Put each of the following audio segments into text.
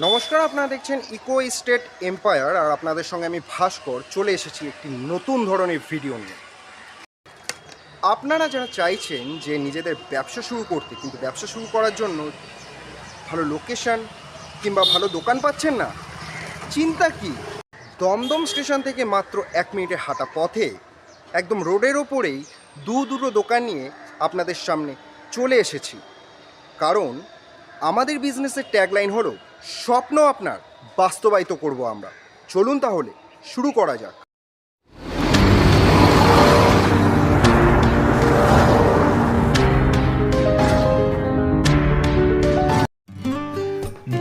নমস্কার, আপনারা দেখছেন ইকো স্টেট এম্পায়ার আর আপনাদের সঙ্গে আমি ভাস্কর চলে এসেছি একটি নতুন ধরনের ভিডিও নিয়ে। আপনারা যারা চাইছেন যে নিজেদের ব্যবসা শুরু করতে, কিন্তু ব্যবসা শুরু করার জন্য ভালো লোকেশন কিংবা ভালো দোকান পাচ্ছেন না, চিন্তা কি? দমদম স্টেশন থেকে মাত্র 1 মিনিটের হাঁটা পথে একদম রোডের ওপরেই দুটো দোকান নিয়ে আপনাদের সামনে চলে এসেছি। কারণ আমাদের বিজনেসের ট্যাগলাইন হলো স্বপ্ন আপনার বাস্তবায়িত করব আমরা। চলুন তাহলে শুরু করা যাক।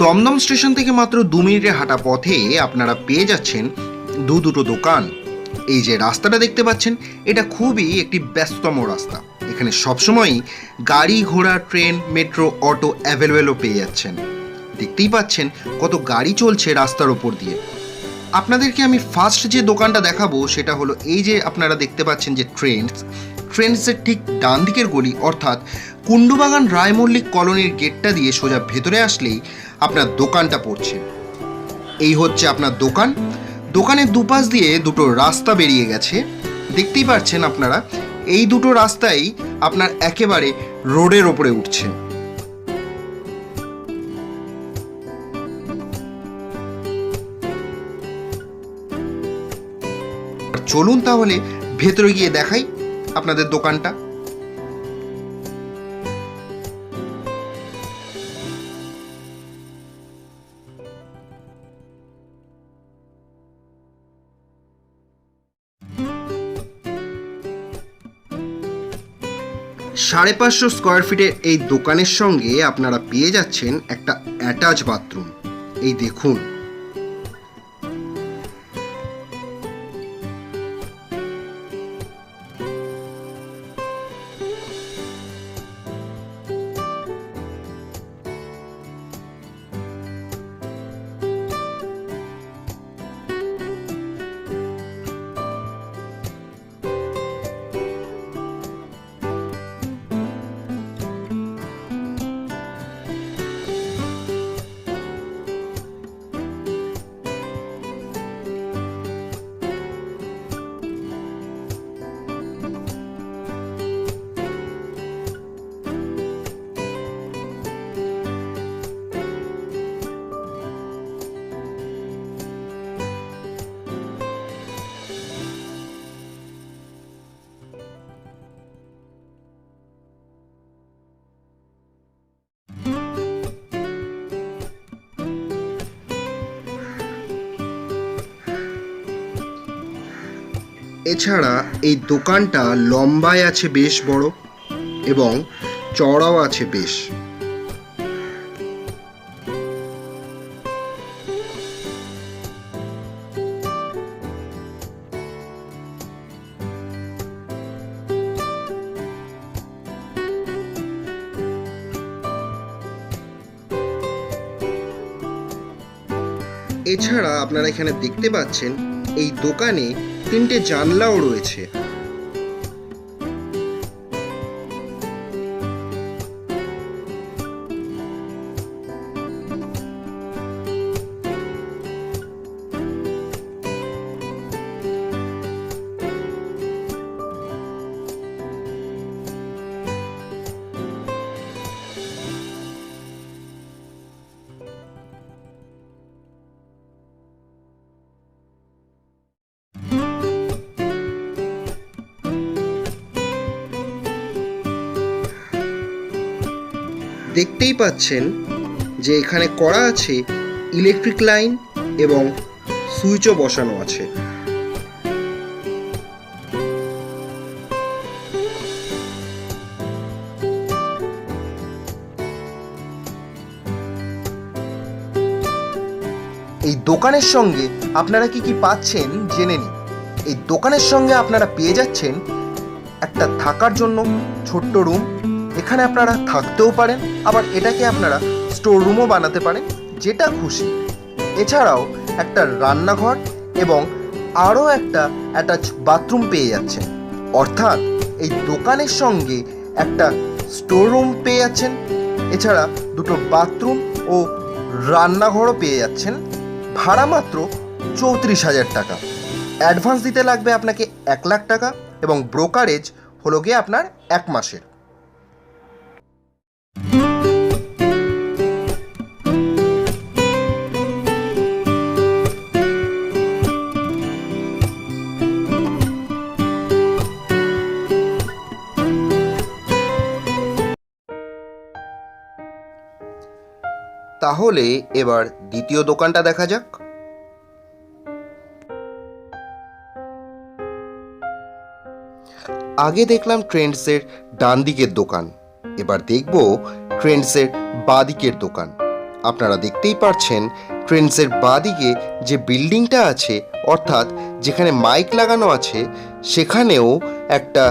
দমদম স্টেশন থেকে মাত্র 2 মিনিটের হাঁটা পথে আপনারা পেয়ে যাচ্ছেন দুটো দোকান। এই যে রাস্তাটা দেখতে পাচ্ছেন, এটা খুবই একটি ব্যস্ততম রাস্তা। এখানে সবসময়ই গাড়ি ঘোড়া, ট্রেন, মেট্রো, অটো অ্যাভেলেবেলও পেয়ে যাচ্ছেন। দেখতেই পাচ্ছেন কত গাড়ি চলছে রাস্তার ওপর দিয়ে। আপনাদেরকে আমি ফার্স্ট যে দোকানটা দেখাবো সেটা হলো এই যে আপনারা দেখতে পাচ্ছেন যে ট্রেন্ডসের ঠিক ডান দিকের গলি, অর্থাৎ কুণ্ডুবাগান রায়মল্লিক কলোনির গেটটা দিয়ে সোজা ভেতরে আসলেই আপনার দোকানটা পড়ছে। এই হচ্ছে আপনার দোকান। দোকানের দুপাশ দিয়ে দুটো রাস্তা বেরিয়ে গেছে, দেখতেই পাচ্ছেন আপনারা। এই দুটো রাস্তাই আপনার একেবারে রোডের ওপরে উঠছে। চলুন তাহলে ভেতরে গিয়ে দেখাই আপনাদের দোকানটা। ₹550 স্কোয়ার ফিটের এই দোকানের সঙ্গে আপনারা পেয়ে যাচ্ছেন একটা অ্যাটাচ বাথরুম। এই দেখুন, এছাড়া এই দোকানটা লম্বায় আছে বেশ বড় এবং চওড়াও আছে বেশ। এছাড়া আপনারা এখানে দেখতে পাচ্ছেন এই দোকানে 3টে জানলাও রয়েছে। দেখতেই পাচ্ছেন যে এখানে করা আছে ইলেকট্রিক লাইন এবং সুইচও বসানো আছে। এই দোকানের সঙ্গে আপনারা কি কি পাচ্ছেন জেনে নিন। এই দোকানের সঙ্গে আপনারা পেয়ে যাচ্ছেন একটা থাকার জন্য ছোট্ট রুম। এখানে আপনারা থাকতেও পারেন, আবার এটাকে আপনারা স্টোর রুমও বানাতে পারেন, যেটা খুশি। এছাড়াও একটা রান্নাঘর এবং আরও একটা অ্যাটাচ বাথরুম পেয়ে যাচ্ছেন। অর্থাৎ এই দোকানের সঙ্গে একটা স্টোর রুম পেয়ে যাচ্ছেন, এছাড়া দুটো বাথরুম ও রান্নাঘরও পেয়ে যাচ্ছেন, ভাড়া মাত্র 34,000 টাকা। অ্যাডভান্স দিতে লাগবে আপনাকে 1 লাখ টাকা এবং ব্রোকারেজ হলো গিয়ে আপনার 1 মাসের। তাহলে এবার দ্বিতীয় দোকানটা দেখা যাক। আগে দেখলাম ট্রেন্ডসের ডান দিকের দোকান, এবার দেখব ট্রেন্ডসের বাঁ দিকের দোকান। আপনারা দেখতেই পাচ্ছেন ট্রেন্ডসের বাঁ দিকে যে বিল্ডিংটা আছে, অর্থাৎ যেখানে মাইক লাগানো আছে, সেখানেও একটা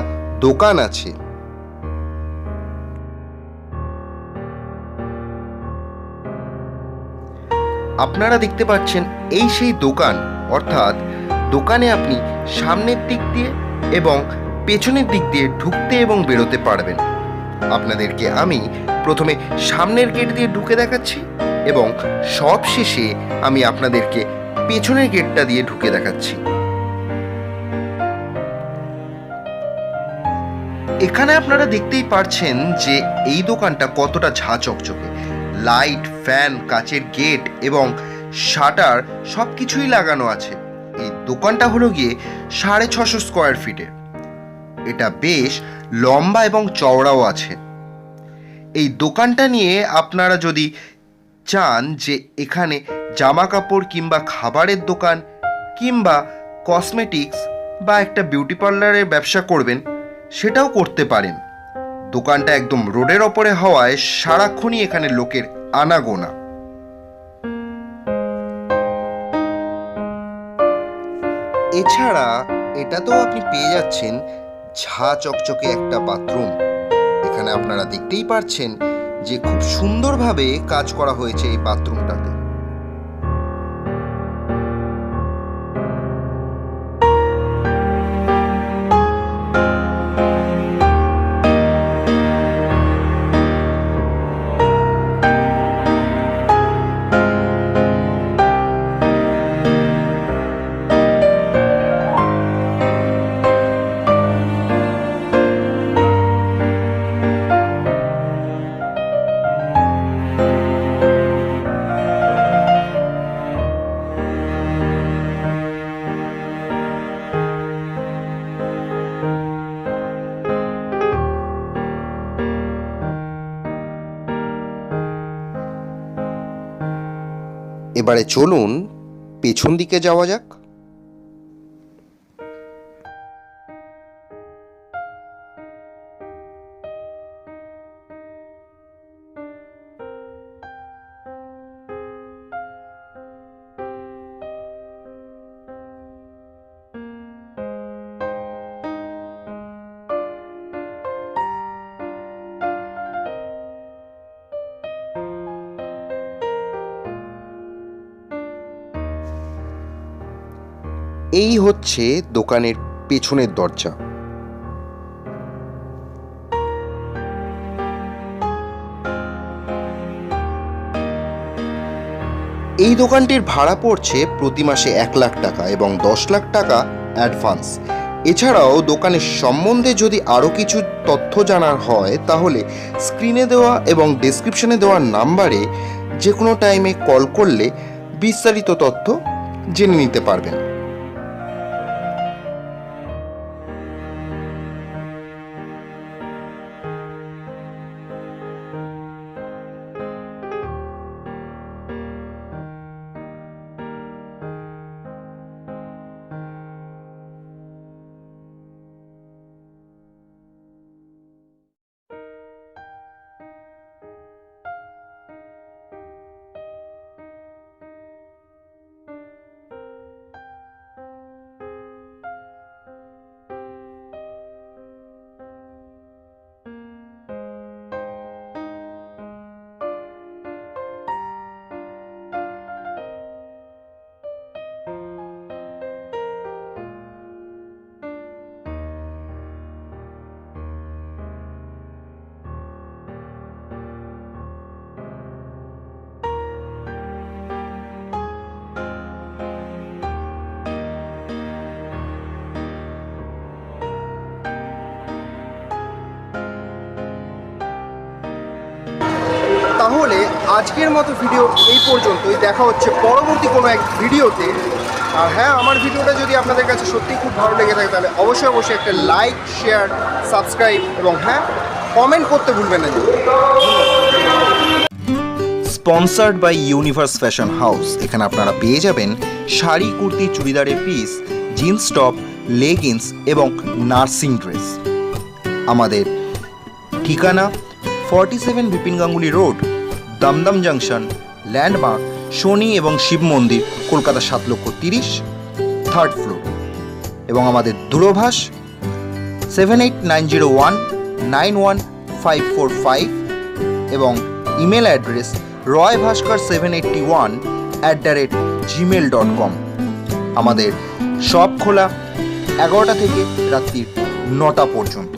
দোকান আছে। আপনারা দেখতে পাচ্ছেন এই সেই দোকান, অর্থাৎ দোকানে আপনি সামনের দিক দিয়ে এবং পেছনের দিক দিয়ে ঢুকতে এবং বেরোতে পারবেন। আপনাদেরকে আমি প্রথমে সামনের গেট দিয়ে ঢুকে দেখাচ্ছি এবং সব শেষে আমি আপনাদেরকে পেছনের গেটটা দিয়ে ঢুকে দেখাচ্ছি। এখানে আপনারা দেখতেই পারছেন যে এই দোকানটা কতটা ঝাঁ চকচকে। লাইট, ফ্যান, কাচের গেট এবং শাটার সব কিছুই লাগানো আছে। এই দোকানটা হলো গিয়ে 650 স্কোয়ার ফিটের। এটা বেশ লম্বা এবং চওড়াও আছে। এই দোকানটা নিয়ে আপনারা যদি চান যে এখানে জামা কাপড় কিংবা খাবারের দোকান কিংবা কসমেটিক্স বা একটা বিউটি পার্লারের ব্যবসা করবেন, সেটাও করতে পারেন। দোকানটা একদম রোডের ওপরে হওয়ায় সারাক্ষণই এখানে লোকের আনাগোনা। এছাড়া এটাতেও আপনি পেয়ে যাচ্ছেন ঝাঁ চকচকে একটা বাথরুম। এখানে আপনারা দেখতেই পাচ্ছেন যে খুব সুন্দরভাবে কাজ করা হয়েছে এই বাথরুমটাতে। এবারে চলুন পেছন দিকে যাওয়া যাক। এই হচ্ছে দোকানের পেছনের দরজা। এই দোকানটির ভাড়া পড়ছে প্রতি মাসে 1 লাখ টাকা এবং 10 লাখ টাকা অ্যাডভান্স। এছাড়াও দোকানের সম্বন্ধে যদি আরও কিছু তথ্য জানার হয়, তাহলে স্ক্রিনে দেওয়া এবং ডেসক্রিপশনে দেওয়া নাম্বারে যে কোনো টাইমে কল করলে বিস্তারিত তথ্য জেনে নিতে পারবেন। তাহলে আজকের মতো ভিডিও এই পর্যন্তই। দেখা হচ্ছে পরবর্তী কোনো এক ভিডিওতে। আর হ্যাঁ, আমার ভিডিওটা যদি আপনাদের কাছে সত্যিই খুব ভালো লেগে থাকে তাহলে অবশ্যই একটা লাইক, শেয়ার, সাবস্ক্রাইব এবং হ্যাঁ, কমেন্ট করতে ভুলবেন না। Sponsored by universe fashion house. এখানে আপনারা পেয়ে যাবেন শাড়ি, কুর্তি, চুড়িদারের পিস, জিন্স টপ, লেগিংস এবং নার্সিং ড্রেস। আমাদের ঠিকানা 47 Bipin Ganguly road, Dumdum junction, landmark Shani এবং শিব মন্দির, কলকাতা 7,30,000, 3rd ফ্লোর। এবং আমাদের দূরভাষ 7890191545 এবং ইমেল অ্যাড্রেস roybhaskar781@gmail.com। আমাদের শপ খোলা 11টা থেকে রাত্রি 9টা পর্যন্ত।